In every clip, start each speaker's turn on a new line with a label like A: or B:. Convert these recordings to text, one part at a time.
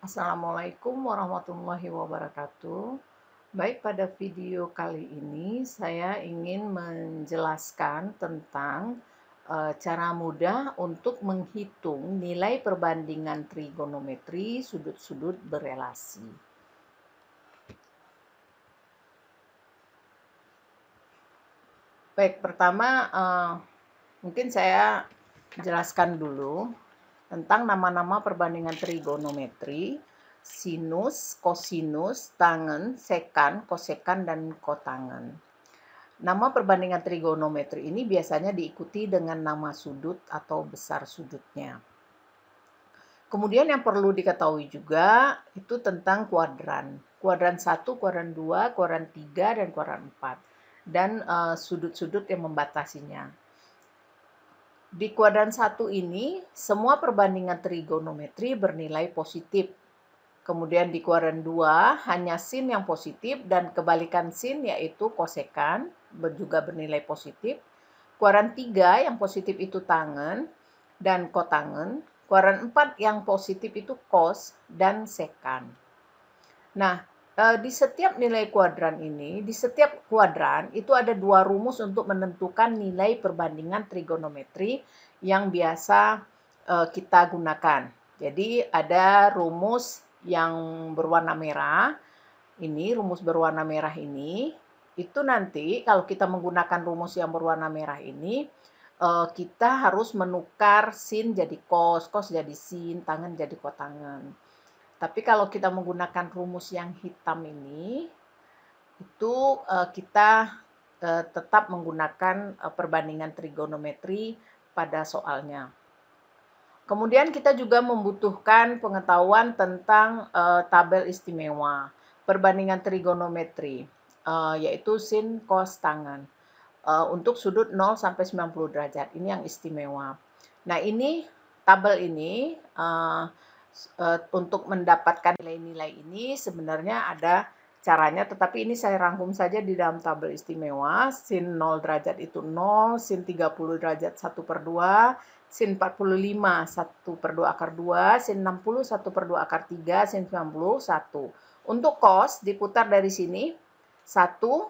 A: Assalamualaikum warahmatullahi wabarakatuh. Baik, pada video kali ini saya ingin menjelaskan tentang cara mudah untuk menghitung nilai perbandingan trigonometri sudut-sudut berelasi. Baik, pertama mungkin saya jelaskan dulu tentang nama-nama perbandingan trigonometri: sinus, kosinus, tangen, sekan, kosekan, dan kotangen. Nama perbandingan trigonometri ini biasanya diikuti dengan nama sudut atau besar sudutnya. Kemudian yang perlu diketahui juga itu tentang kuadran. Kuadran 1, kuadran 2, kuadran 3, dan kuadran 4. Dan sudut-sudut yang membatasinya. Di kuadran 1 ini, semua perbandingan trigonometri bernilai positif. Kemudian di kuadran 2, hanya sin yang positif dan kebalikan sin yaitu kosekan juga bernilai positif. Kuadran 3 yang positif itu tangen dan kotangen. Kuadran 4 yang positif itu kos dan sekan. Nah, di setiap nilai kuadran ini, di setiap kuadran itu ada dua rumus untuk menentukan nilai perbandingan trigonometri yang biasa kita gunakan. Jadi ada rumus yang berwarna merah. Ini rumus berwarna merah ini, itu nanti kalau kita menggunakan rumus yang berwarna merah ini, kita harus menukar sin jadi kos, kos jadi sin, tangen jadi kotangen. Tapi kalau kita menggunakan rumus yang hitam ini, itu kita tetap menggunakan perbandingan trigonometri pada soalnya. Kemudian kita juga membutuhkan pengetahuan tentang tabel istimewa, perbandingan trigonometri, yaitu sin, kos, tangen. Untuk sudut 0 sampai 90 derajat. Ini yang istimewa. Nah, ini tabel ini untuk mendapatkan nilai-nilai ini sebenarnya ada caranya, tetapi ini saya rangkum saja di dalam tabel istimewa. Sin 0 derajat itu 0, sin 30 derajat 1/2, sin 45 1/2 akar 2, sin 60 1/2 akar 3, sin 90 1. Untuk kos diputar dari sini 1,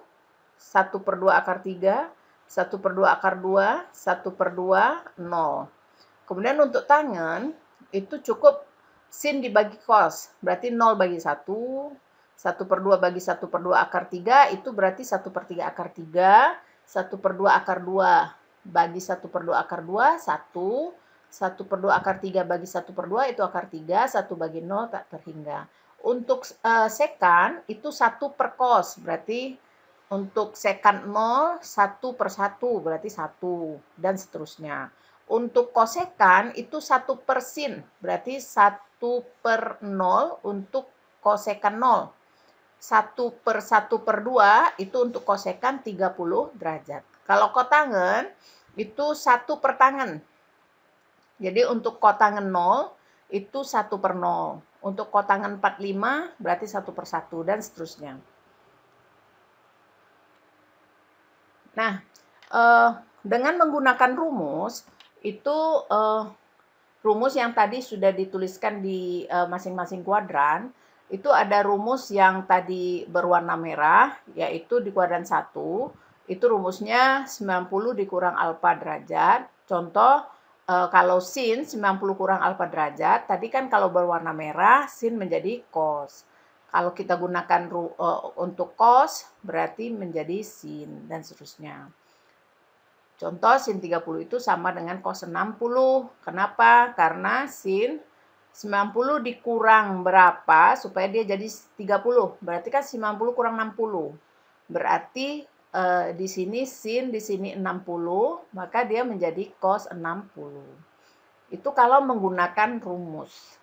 A: 1/2 akar 3, 1/2 akar 2, 1/2, 0. Kemudian untuk tangen, itu cukup sin dibagi kos, berarti 0 bagi 1, 1/2 bagi 1/2 akar 3, itu berarti 1/3 akar 3, 1/2 akar 2 bagi 1/2 akar 2, 1, 1/2 akar 3 bagi 1/2 itu akar 3, 1 bagi 0 tak terhingga. Untuk sekan, itu 1 per kos, berarti untuk sekan 0, 1/1 berarti 1, dan seterusnya. Untuk kosekan itu 1 per sin, berarti 1/0 untuk kosekan 0. 1/1/2 itu untuk kosekan 30 derajat. Kalau kotangen itu 1 per tangen. Jadi untuk kotangen 0 itu 1/0. Untuk kotangen 45 berarti 1/1 dan seterusnya. Nah, dengan menggunakan rumus, itu rumus yang tadi sudah dituliskan di masing-masing kuadran, itu ada rumus yang tadi berwarna merah, yaitu di kuadran 1, itu rumusnya 90 dikurang alfa derajat. Contoh, kalau sin 90 kurang alfa derajat, tadi kan kalau berwarna merah, sin menjadi kos. Kalau kita gunakan untuk kos, berarti menjadi sin, dan seterusnya. Contoh, sin 30 itu sama dengan cos 60. Kenapa? Karena sin 90 dikurang berapa supaya dia jadi 30. Berarti kan 90 kurang 60. Berarti di sini sin, di sini 60, maka dia menjadi cos 60. Itu kalau menggunakan rumus.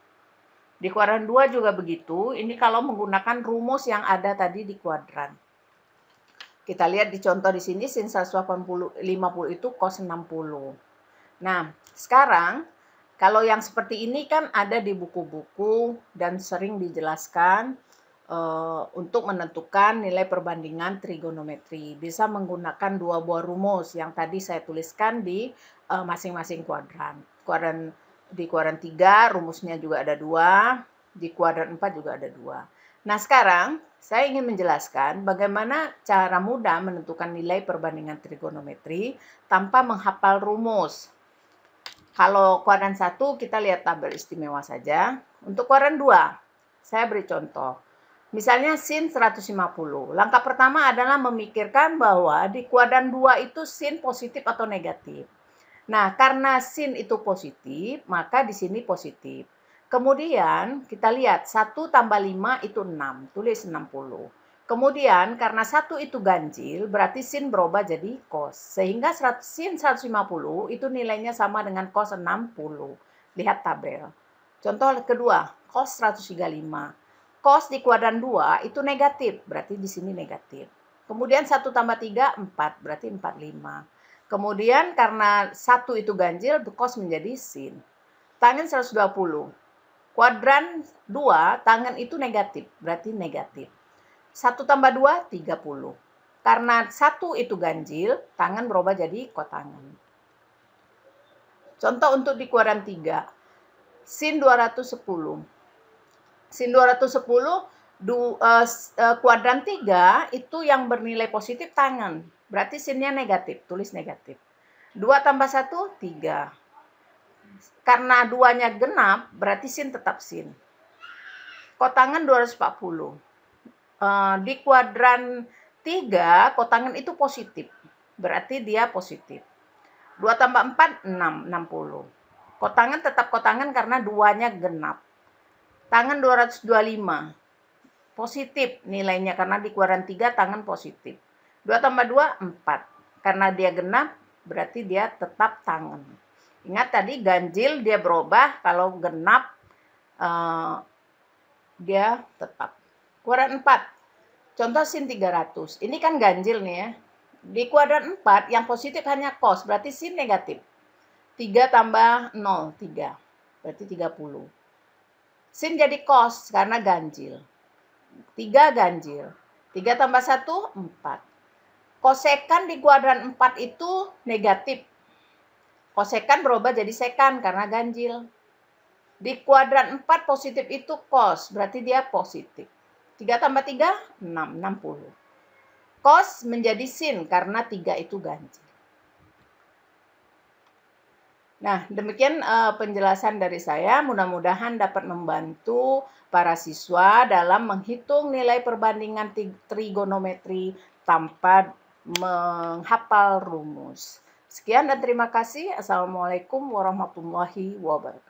A: Di kuadran 2 juga begitu. Ini kalau menggunakan rumus yang ada tadi di kuadran. Kita lihat di contoh di sini, sin 150 itu cos 60. Nah, sekarang kalau yang seperti ini kan ada di buku-buku dan sering dijelaskan untuk menentukan nilai perbandingan trigonometri. Bisa menggunakan dua buah rumus yang tadi saya tuliskan di masing-masing kuadran. Di kuadran 3 rumusnya juga ada 2. Di kuadran 4 juga ada 2. Nah, sekarang saya ingin menjelaskan bagaimana cara mudah menentukan nilai perbandingan trigonometri tanpa menghafal rumus. Kalau kuadran 1 kita lihat tabel istimewa saja. Untuk kuadran 2, saya beri contoh. Misalnya sin 150. Langkah pertama adalah memikirkan bahwa di kuadran 2 itu sin positif atau negatif. Nah, karena sin itu positif, maka di sini positif. Kemudian kita lihat 1 tambah 5 itu 6, tulis 60. Kemudian karena 1 itu ganjil, berarti sin berubah jadi cos. Sehingga sin 150 itu nilainya sama dengan cos 60. Lihat tabel. Contoh kedua, cos 135. Cos di kuadran 2 itu negatif, berarti di sini negatif. Kemudian 1 tambah 3, 4, berarti 45. Kemudian karena 1 itu ganjil, cos menjadi sin. Tangen 120. Kuadran 2, tangen itu negatif, berarti negatif. 1 tambah 2, 30. Karena 1 itu ganjil, tangen berubah jadi kotangen. Contoh untuk di kuadran 3. Sin 210. Sin 210, kuadran 3 itu yang bernilai positif tangen. Berarti sinnya negatif, tulis negatif. 2 tambah 1, 3. Karena 2-nya genap, berarti sin tetap sin. Kotangen 240. Di kuadran 3, kotangen itu positif. Berarti dia positif. 2 tambah 4, 6, 60. Kotangen tetap kotangen karena 2-nya genap. Tangen 225. Positif nilainya karena di kuadran 3 tangen positif. 2 tambah 2, 4. Karena dia genap, berarti dia tetap tangen. Ingat tadi ganjil dia berubah, kalau genap dia tetap. Kuadran 4. Contoh sin 300. Ini kan ganjil nih ya. Di kuadran 4 yang positif hanya cos, berarti sin negatif. 3 tambah 0, 3. Berarti 30. Sin jadi cos karena ganjil. 3 ganjil. 3 tambah 1, 4. Kosekan di kuadran 4 itu negatif. Kosekan berubah jadi sekan karena ganjil. Di kuadran 4 positif itu cos, berarti dia positif. 3 tambah 3, 6, 60. Cos menjadi sin karena 3 itu ganjil. Nah, demikian penjelasan dari saya. Mudah-mudahan dapat membantu para siswa dalam menghitung nilai perbandingan trigonometri tanpa menghafal rumus. Sekian dan terima kasih. Assalamualaikum warahmatullahi wabarakatuh.